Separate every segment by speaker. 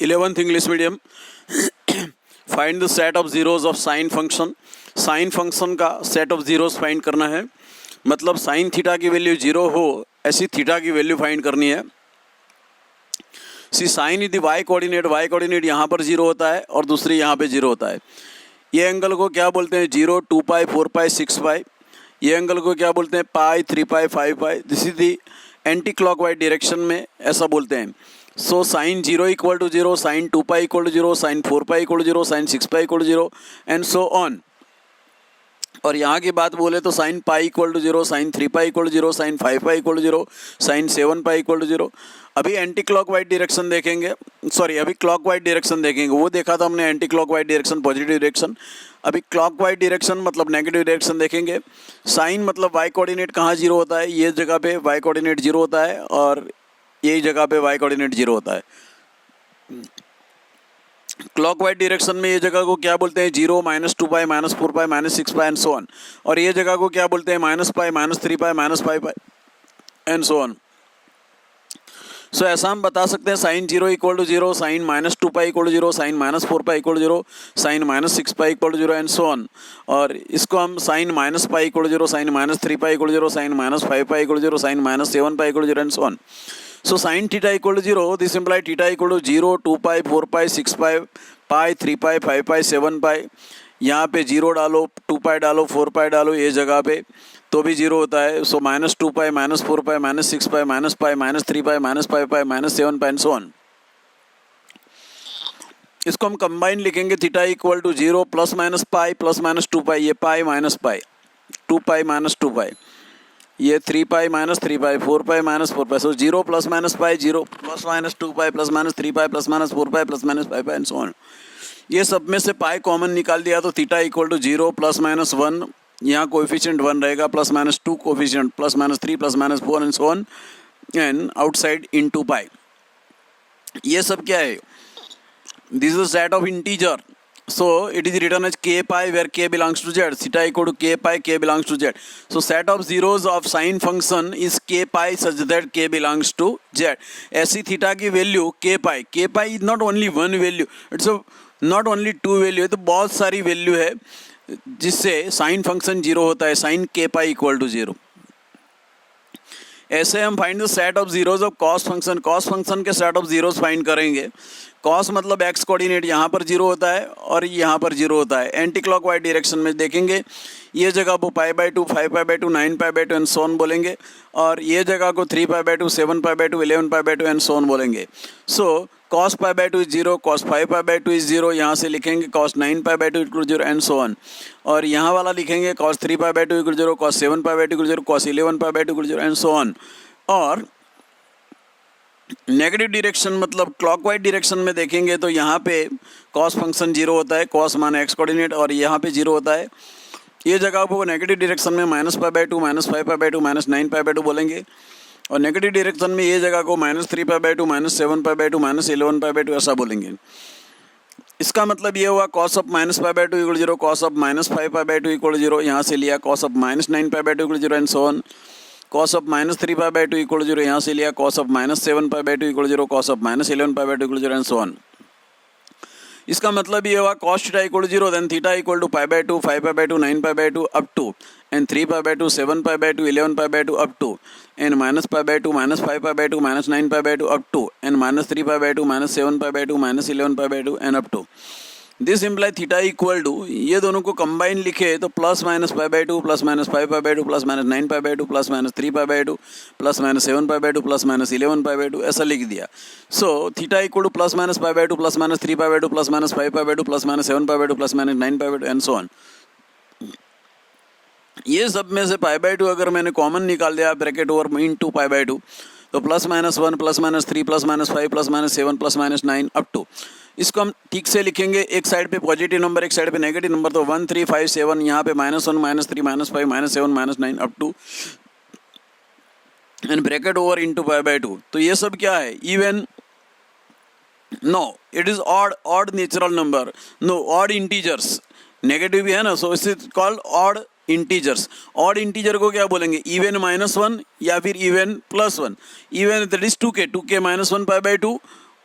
Speaker 1: 11th English medium. Find the set of zeros of sine function. Sine function का set of zeros find करना है, मतलब sine theta की value zero हो ऐसी थीटा की वैल्यू फाइंड करनी है. See sine is the y coordinate यहाँ पर जीरो होता है और दूसरी यहाँ पे जीरो होता है. ये एंगल को क्या बोलते हैं? 0, 2 पाई, 4 पाई, 6 पाई. ये एंगल को क्या बोलते हैं? Pi, 3 pi, 5 pi. This is the anti clockwise direction में ऐसा बोलते हैं. So sine 0 equal to 0, sine 2 pi equal to 0, sine 4 pi equal to 0, sine 6 pi equal to 0 and so on. और यहाँ की बात बोले तो sine pi equal to 0, sine 3 pi equal to 0, sine 5 pi equal to 0, sine 7 pi equal to 0. अभी anti clockwise direction देखेंगे, sorry अभी clockwise direction देखेंगे. वो देखा था हमने anti clockwise direction, positive direction. अभी क्लॉकवाइज डायरेक्शन मतलब नेगेटिव डायरेक्शन देखेंगे. साइन मतलब वाई कोऑर्डिनेट कहाँ जीरो होता है? ये जगह पे वाई कोऑर्डिनेट जीरो होता है और यही जगह पे वाई कोऑर्डिनेट जीरो होता है. क्लॉकवाइज डायरेक्शन में ये जगह को क्या बोलते हैं? 0, -2 पाई, -4 पाई, -6 पाई एंड सो ऑन. और ये जगह को क्या बोलते हैं? -Pi, -3 pi, -5 pi and so on. सो ऐसा हम बता सकते हैं sine 0 equal to 0, sine -2 pi equal to 0, sine -4 pi equal to 0, sine -6 pi equal to 0 and so on. और इसको हम sine -pi equal to 0, sine -3 pi equal to 0, sine -5 pi equal to 0, sine -7 pi equal to 0 and so on. So sin theta equal to 0, this implies theta equal to 0, 2 pi, 4 pi, 6 pi, pi, 3 pi, 5 pi, 7 pi. यहाँ पे 0 डालो, 2 pi डालो, 4 pi डालो, ये जगह पे तो भी 0 होता है. सो -2 pi, -4 pi, -6 pi, -pi, -3 pi, -5 pi, -7 pi and so on. इसको हम कंबाइन लिखेंगे. Theta equal to 0 plus minus pi plus minus 2 pi, ये pi minus pi, 2 pi minus 2 pi, ये 3 pi minus 3 pi, 4 pi minus 4 pi. So 0 plus minus pi, 0 plus minus 2 pi plus minus 3 pi plus minus 4 pi plus minus 5 pi and so on. ये सब में से pi common निकाल दिया तो theta equal to 0 plus minus 1, यहाँ coefficient 1 रहेगा, plus minus 2 coefficient plus minus 3 plus minus 4 and so on and outside into पाई. ये सब क्या है? This is the set of integer. So it is written as k pi where k belongs to z. Theta equal to k pi, k belongs to z. So set of zeros of sine function is k pi such that k belongs to z. ऐसी theta की value k pi is not only one value, it's a not only two value है, तो बहुत सारी value है जिससे sine function zero होता है. Sine k pi equal to 0. ऐसे हम find the set of zeros of cos function. Cos function के सेट ऑफ जीरोज फाइंड करेंगे. कॉस मतलब एक्स कोऑर्डिनेट यहाँ पर जीरो होता है और यहाँ पर जीरो होता है. एंटी क्लॉकवाइज डायरेक्शन में देखेंगे, ये जगह को π/2, 5π/2, 9π/2 एंड सो ऑन बोलेंगे, और ये जगह को 3π/2, 7π/2, 11π/2 एंड सो ऑन बोलेंगे. So cos π/2 is 0, cos 5π/2 is 0, यहाँ से लिखेंगे cos 9π/2 equal 0 and so on. और यहाँ वाला लिखेंगे cos 3π/2 equal 0, cos 7π/2 equal 0, cos 11π/2 equal 0 and so on. और नेगेटिव डायरेक्शन मतलब क्लॉकवाइज डायरेक्शन में देखेंगे तो यहाँ पे cos फंक्शन जीरो होता है, cos माना एक्स कोऑर्डिनेट, और यहाँ पे जीरो होता है. ये जगह को नेगेटिव डायरेक्शन में -π/2, -5π/2, -9π/2 बोलेंगे, और नेगेटिव डायरेक्शन में ये जगह को -3π/2, -7π/2, -11π/2 ऐसा बोलेंगे. इसका मतलब ये हुआ cos of -π/2 equal 0, cos of -5π/2 equal 0, यहाँ से लिया cos of -9π/2 equal 0 and so on. cos of -3π/2 equal 0, यहाँ से लिया cos of -7π/2 equal 0, cos of -11π/2 equal 0 and so on. इसका मतलब ये हुआ cos theta equal 0, then theta equal to π/2, 5π/2, 9π/2 up to end 3π/2, 7π/2, 11π/2 up to end -π/2, -5π/2, -9π/2 up to end -3π/2, -7π/2, -11π/2 end up to. This imply theta equal to, ये दोनों को combine लिखे तो plus minus π/2 plus minus 5π/2 plus minus 9π/2 plus minus 3π/2 plus minus 7π/2 plus minus 11π/2 ऐसा लिख दिया. So theta equal to plus minus π/2 plus minus 3π/2 plus minus 5π/2 plus minus 7π/2 plus minus 9π/2 and so on. ये सब में से π/2 अगर मैंने कॉमन निकाल दिया ब्रैकेट ओवर इनटू π/2 तो plus minus 1 plus minus 3 plus minus 5 plus minus 7 plus minus 9 up टू. इसको हम ठीक से लिखेंगे, एक साइड पे पॉजिटिव नंबर एक साइड पे नेगेटिव नंबर, तो 1 3 5 7, यहाँ पे -1 -3 -5 -7 -9 up to end bracket over into π/2. तो ये सब क्या है? Even no, it is odd natural number, no odd integers. Negative भी है ना, so it is called odd integers. Odd integer को क्या बोलेंगे? इवन -1 या फिर even +1. Even that is 2k -1 π/2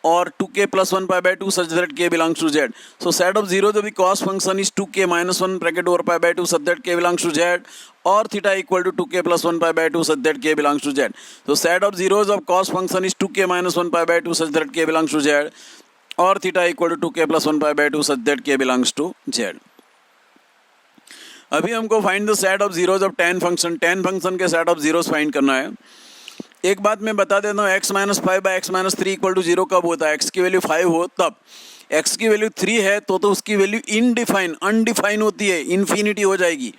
Speaker 1: or 2k plus 1 pi by 2 such that k belongs to z. So set of zeros of the cos function is 2k minus 1 bracket over pi by 2 such that k belongs to z, or theta equal to 2k plus 1 pi by 2 such that k belongs to z. So set of zeros of cos function is 2k minus 1 pi by 2 such that k belongs to z, or theta equal to 2k plus 1 pi by 2 such that k belongs to z. अभी हमको find the set of zeros of tan function, tan function के set of zeros find करना है। एक बात मैं बता देता हूँ, x minus 5 by x minus 3 equal to 0 कब होता है? x की वैल्यू 5 हो तब। x की वैल्यू 3 है तो उसकी वैल्यू अनडिफाइन होती है, इन्फिनिटी हो जाएगी।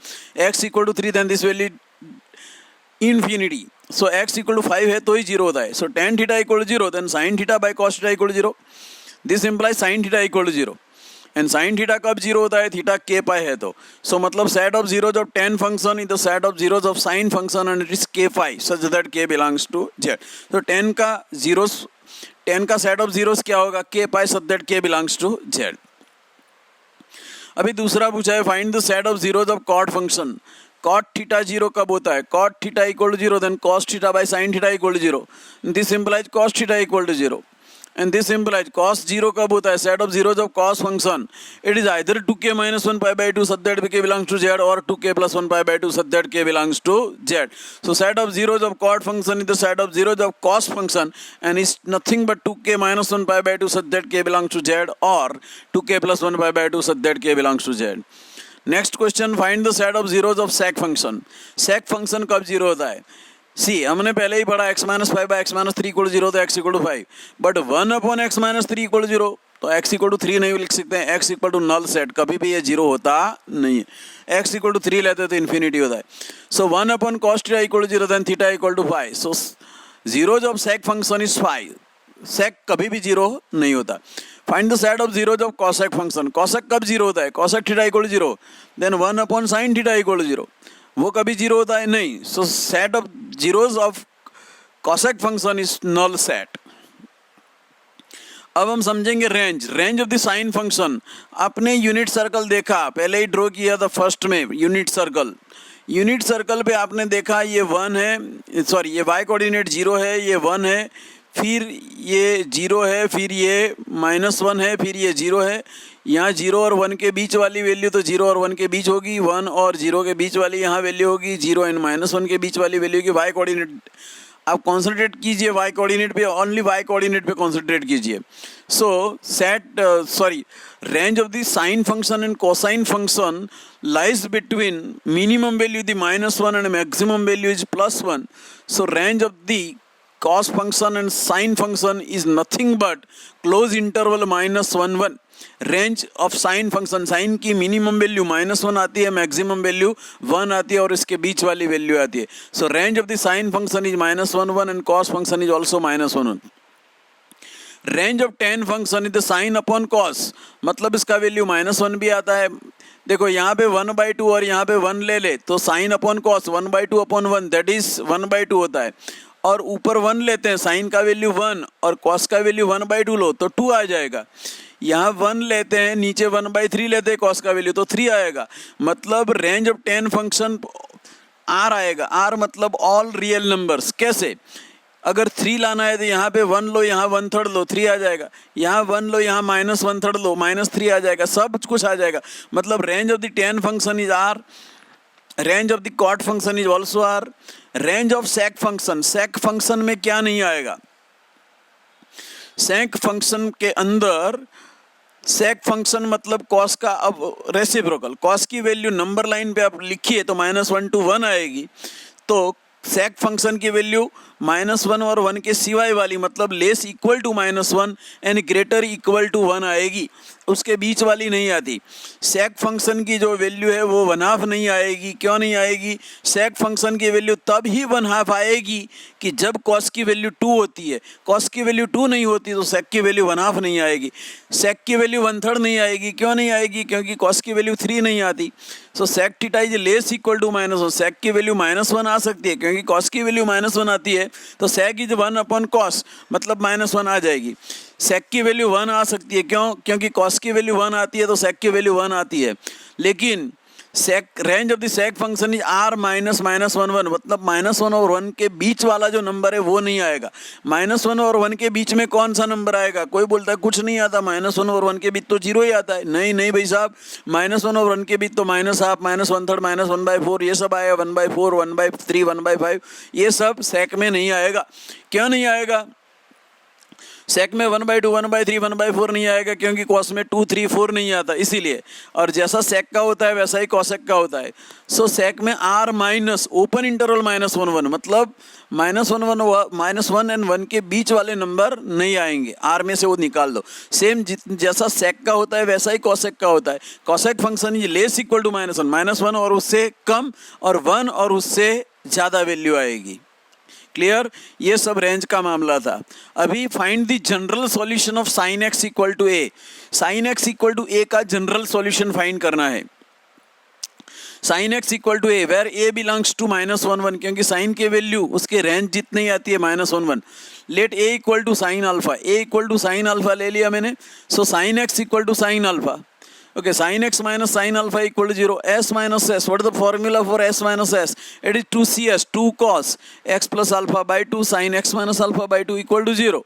Speaker 1: x equal to 3 then this value infinity. So x equal to 5 है तो ही 0 होता है। So tan theta equal to 0 then sin theta by cos theta equal to 0। This implies sin theta equal to 0 and sin theta कब 0 होता है? Theta k पाई है तो। सो मतलब set of zeros of tan function is the set of zeros of sin function and it is k pi such that k belongs to z। तो tan का set of zeros क्या होगा? k pi such that k belongs to z। अभी दूसरा पूछा है find the set of zeros of cot function. cot theta 0 कब होता है? cot theta equal to 0 then cos theta by sin theta equal to 0। This implies cos theta equal to 0 and this implies cos 0 कब होता है? Set of zeros of cos function it is either 2k minus 1 pi by 2 such that k belongs to z, or 2k plus 1 pi by 2 such that k belongs to z. So set of zeros of cot function is the set of zeros of cos function and is nothing but 2k minus 1 pi by 2 such that k belongs to z, or 2k plus 1 pi by 2 such that k belongs to z. Next question, find the set of zeros of sec function. sec function कब 0 होता है? सी हमने पहले ही पढ़ा x minus 5 by x minus 3 equal to 0 तो x equal to 5, but 1 upon x minus 3 equal to 0 तो x equal to 3 नहीं लिख सकते हैं। x equal to null set, कभी भी ये 0 होता नहीं है। x इक्वल टू 3 लेते तो इन्फिनिटी होता है। So 1 upon cos theta equal to 0 then theta equal to 5। So zeros of sec function is 5। sec कभी भी 0 नहीं होता। Find the set of zeros of cosec function. cosec कब 0 होता है? cosec theta equal to 0 then 1 upon sin theta equal to 0, वो कभी 0 होता है नहीं। So set of zeros of cosec function is null set. अब हम समझेंगे range of the sine function. आपने यूनिट सर्कल देखा, पहले ही ड्रॉ किया था फर्स्ट में यूनिट सर्कल पे आपने देखा ये 1 है, सॉरी ये y कोऑर्डिनेट 0 है, ये 1 है, फिर ये 0 है, फिर ये -1 है, फिर ये 0 है। यहाँ 0 और 1 के बीच वाली वैल्यू तो 0 और 1 के बीच होगी, 1 और 0 के बीच वाली यहाँ वैल्यू होगी, 0 एंड -1 के बीच वाली वैल्यू होगी। y कोऑर्डिनेट आप कॉन्सेंट्रेट कीजिए, y कोऑर्डिनेट पे, ओनली y कोऑर्डिनेट पे कॉन्सेंट्रेट कीजिए। सो range of the sine function and cosine function lies between minimum value the -1 and maximum value is +1। So range of the cos function and sin function is nothing but close interval -1 1। Range of sine function, sine की minimum value -1 आती है, maximum value 1 आती है और इसके बीच वाली value आती है। सो range of the sine function is -1 1 and cos function is also -1 1। Range of tan function is the sine upon cos, मतलब इसका वैल्यू -1 भी आता है। देखो यहाँ पे 1/2 और यहाँ पे 1 ले ले तो sine upon cos 1/2 upon 1 that is 1/2 होता है। और ऊपर 1 लेते हैं, साइन का वैल्यू 1 और cos का वैल्यू 1/2 लो तो 2 आ जाएगा। यहाँ 1 लेते हैं, नीचे 1/3 लेते हैं cos का वैल्यू तो 3 आएगा। मतलब range of tan function r आएगा। r मतलब ऑल रियल नंबर्स। कैसे? अगर 3 लाना है तो यहाँ पे 1 लो, यहाँ 1/3 लो, 3 आ जाएगा। यहाँ 1 लो, यहाँ -1/3 लो, -3 आ जाएगा। सब कुछ आ जाएगा। मतलब range of the tan function is r, range of the cot function is also r। Range of sec function में क्या नहीं आएगा? sec फंक्शन के अंदर sec फंक्शन मतलब cos का, अब रेसिप्रोकल cos की वैल्यू नंबर लाइन पे आप लिखिए तो -1 to 1 आएगी। तो sec फंक्शन की वैल्यू -1 और 1 के सिवाय वाली, मतलब less equal to -1 and greater equal to 1 आएगी, उसके बीच वाली नहीं आती। sec फंक्शन की जो वैल्यू है वो 1/2 नहीं आएगी। क्यों नहीं आएगी? sec फंक्शन की वैल्यू तब ही 1/2 आएगी कि जब cos की वैल्यू 2 होती है। cos की वैल्यू 2 नहीं होती तो sec की वैल्यू 1/2 नहीं आएगी। sec की वैल्यू 1/3 नहीं आएगी। क्यों नहीं आएगी? क्योंकि cos की वैल्यू 3 नहीं आती। So sec theta is less equal to -1। sec की वैल्यू -1 आ सकती है, क्योंकि cos की वैल्यू -1 आती है तो sec इज 1 अपॉन cos, मतलब -1 आ जाएगी। sec की वैल्यू 1 आ सकती है, क्यों? क्योंकि cos की वैल्यू 1 आती है तो sec की वैल्यू 1 आती है। लेकिन sec range of the sec function is r minus minus one one, मतलब माइनस वन और वन के बीच वाला जो नंबर है वो नहीं आएगा। माइनस वन और वन के बीच में कौन सा नंबर आएगा? कोई बोलता है कुछ नहीं आता, माइनस वन और वन के बीच तो जीरो ही आता है। नहीं नहीं भाई साहब, माइनस वन और वन के बीच तो minus half, minus one third, minus one by four, ये सब आएगा। One by four, one by three, one by five, ये सब सेक में नहीं आएगा। क्यों नहीं आएगा? सेक में one by two, one by three, one by four नहीं आएगा, क्योंकि कॉस में टू थ्री फोर नहीं आता, इसीलिए। और जैसा सेक का होता है वैसा ही कॉसेक का होता है। सो सेक में R minus open interval minus one one, मतलब minus one one, minus one and one के बीच वाले नंबर नहीं आएंगे, आर में से वो निकाल दो। सेम जैसा सेक का होता है वैसा ही कॉसेक का होता है। कॉसेक फंक्शन ये less equal to minus one और उससे कम, और वन और उससे ज़्यादा वैल्यू आएगी। क्लियर? ये सब रेंज का मामला था। अभी find the general solution of sine x equal to A. Sine x equal to A का जनरल सॉल्यूशन फाइंड करना है। Sine x equal to A where A belongs to minus one one, क्योंकि sine के value उसके range जितनी ही आती है minus one one. Let A equal to sine alpha, A equal to sine alpha ले लिया मैंने। So sine x equal to sine alpha, okay, sin x minus sin alpha equal to 0. S minus s, what is the formula for s minus s? It is 2cs, 2 cos x plus alpha by 2 sin x minus alpha by 2 equal to 0.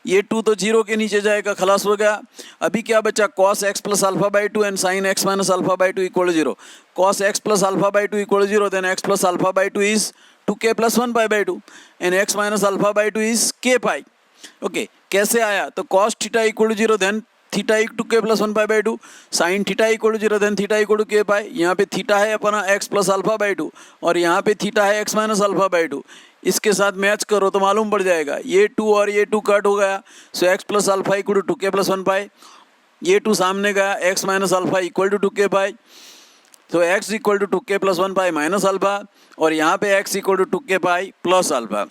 Speaker 1: ये 2 तो 0 के नीचे जाएगा, खलास हो गया। अभी क्या बचा? cos x plus alpha by 2 and sin x minus alpha by 2 equal to 0. cos x plus alpha by 2 equal to 0, then x plus alpha by 2 is 2k plus 1 pi by 2 and x minus alpha by 2 is k pi. Okay, कैसे आया? तो cos theta equal to 0, then theta equal to k plus one pi by two, sine theta equal to 0, then theta equal to k pi. यहाँ पे theta है अपना x plus alpha by two, और यहाँ पे थीटा है x minus alpha by two. इसके साथ मैच करो तो मालूम पड़ जाएगा, ये 2 और ये 2 कट हो गया। So x plus alpha equal to k plus one pi, ये 2 सामने गया, x minus alpha equal to k pi. तो x equal to k plus one pi minus alpha, और यहाँ पे x equal to k pi plus alpha.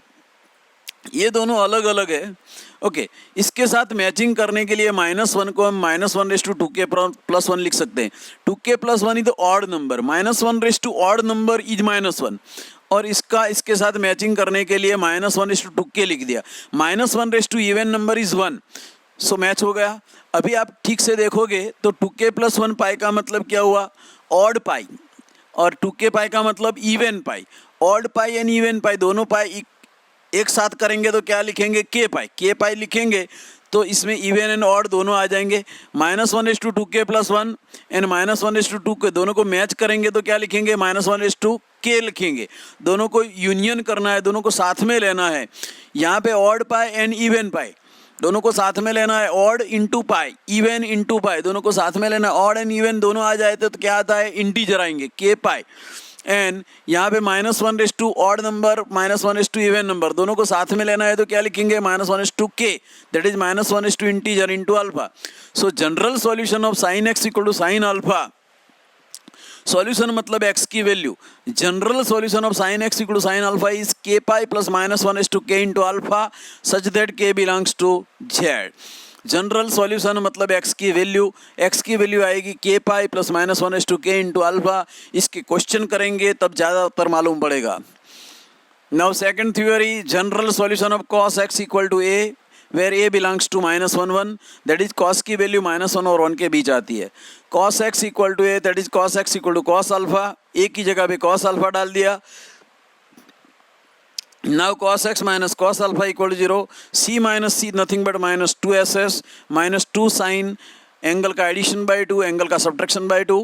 Speaker 1: ये दोनों अलग अलग है। ओके, इसके साथ मैचिंग करने के लिए माइनस वन को हम minus one raise to two k plus one लिख सकते हैं। Two k plus one is the odd number, minus one raise to odd number is minus one, और इसके साथ मैचिंग करने के लिए minus one raise to two k लिख दिया। Minus one raise to even number is one, so match हो गया। अभी आप ठीक से देखोगे तो टू के प्लस वन पाई का मतलब क्या हुआ? ऑड पाई, और टू के पाई का मतलब even pi. Odd pi and even पाई दोनों पाई एक साथ करेंगे तो क्या लिखेंगे? के पाई लिखेंगे, तो इसमें इवन एंड ऑड दोनों आ जाएंगे। Minus one is two two k plus one and minus one is two two k, दोनों को मैच करेंगे तो क्या लिखेंगे? माइनस वन इज टू के लिखेंगे। दोनों को यूनियन करना है, दोनों को साथ में लेना है। यहाँ पे ऑड पाई एंड इवन पाई दोनों को साथ में लेना है। Odd into pi, even into pi, दोनों को साथ में लेना है। ऑड एंड इवन दोनों आ जाए तो क्या आता है? इंटीजर आएंगे, के पाई। एंड यहाँ पे minus one raise to odd number, minus one raise to even number, दोनों को साथ में लेना है तो क्या लिखेंगे? Minus one raise to k, that is minus one raise to integer into alpha. So general solution of sine x equal to sine alpha, solution मतलब x की value, general solution of sine x equal to sine alpha is k pi plus minus one raise to k into alpha such that k belongs to z. General solution मतलब x की वैल्यू आएगी k pi plus minus one as two k into alpha. इसके question करेंगे तब ज़्यादातर मालूम पड़ेगा। Now second theory, general solution of cos x equal to A where A belongs to minus one one, that is cos की value minus one और one के बीच आती है। Cos x equal to A, that is cos x equal to cos alpha, a की जगह पे cos alpha डाल दिया। Now cos x minus cos alpha equal to 0, c minus c nothing but minus 2ss minus 2 sin angle का addition by 2, angle का subtraction by 2।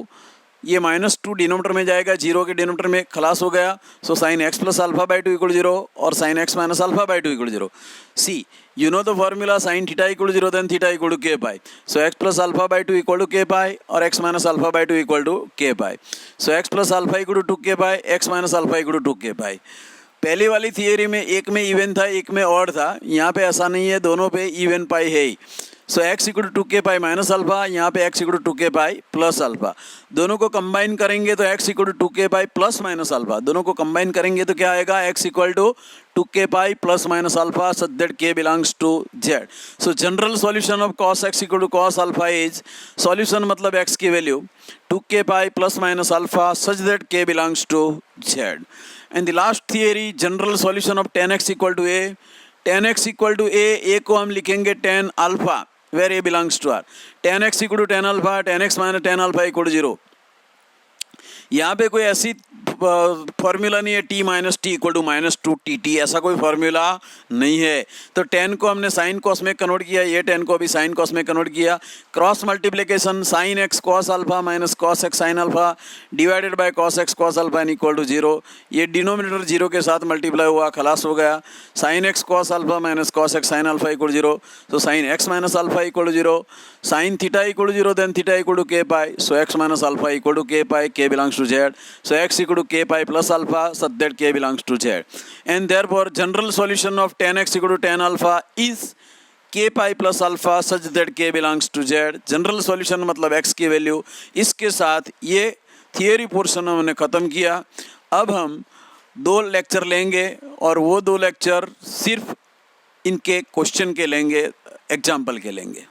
Speaker 1: ये minus 2 denominator में जाएगा, 0 के डिनोमीटर में खलास हो गया। So sine x plus alpha by 2 equal 0 और sine x minus alpha by 2 equal 0। See you know the formula, sine theta equal 0 then theta equal to k pi. So x plus alpha by 2 equal to k pi और x minus alpha by 2 equal to k pi. So x plus alpha equal to k pi, x minus alpha equal to k पाई। पहली वाली theory में एक में even था, एक में odd था। यहाँ पे ऐसा नहीं है, दोनों पे इवन पाई है ही। सो x equal to k pi minus alpha, यहाँ पे x equal to k pi plus alpha. दोनों को कंबाइन करेंगे तो x equal to k pi plus minus alpha. दोनों को कंबाइन करेंगे तो क्या आएगा? X equal to k pi plus minus alpha such that k belongs to Z. So general solution of cos x equal to cos alpha is, solution मतलब x की value two k pi plus minus alpha such that k belongs to Z. And the last theory, general solution of tan x equal to a, tan x equal to a को हम लिखेंगे tan alpha where a belongs to r, tan x equal to tan alpha, tan x minus tan alpha equal to 0। यहाँ पे कोई ऐसी formula नहीं है T minus T equal to -2tt, ऐसा कोई फॉर्मूला नहीं है। तो tan को हमने साइन कॉस में कन्वर्ट किया, ये tan को अभी साइन कॉस में कन्वर्ट किया। Cross multiplication sine x cos alpha minus cos x sine alpha divided by cos x cos alpha an equal to 0। ये डिनोमिनेटर 0 के साथ मल्टीप्लाई हुआ, खलास हो गया। Sine x cos alpha minus cos x sine alpha equal 0, तो sine x minus alpha equal 0, sine theta equal 0, then theta equal to k pi, so x minus alpha equal to k pi, k belongs to z, so x equal to k pi plus alpha such that k belongs to z, and therefore general solution of tan x equal to tan alpha is k pi plus alpha such that k belongs to z। General solution मतलब x की value. इसके साथ ये theory portion हमने ख़त्म किया। अब हम 2 लेक्चर लेंगे और वो 2 लेक्चर सिर्फ इनके क्वेश्चन के लेंगे, एग्जाम्पल के लेंगे।